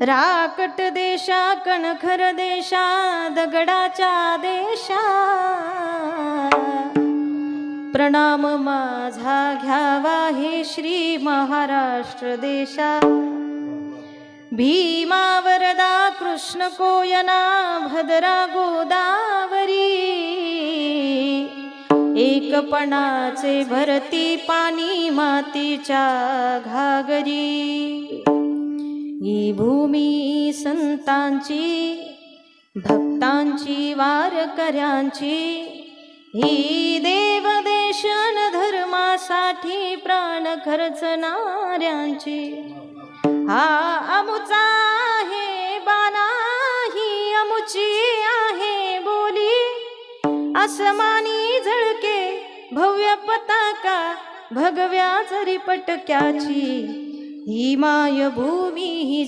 राकट देशा कणखर देशा दगडाच्या देशा प्रणाम माझा घ्यावा हे श्री महाराष्ट्र देशा। भीमा वरदा कृष्ण कोयना भद्रा गोदावरी एकपणाचे भरती पाणी मातीच्या घागरी। ही भूमी संतांची भक्तांची वारकऱ्यांची ही देवदेशन धर्मासाठी प्राण खर्चणाऱ्यांची। हा अमुचा आहे बाणा ही अमुची आहे बोली आसमानी झळके भव्य पताका भगव्या जरी पटक्याची। ही मायभूमी ही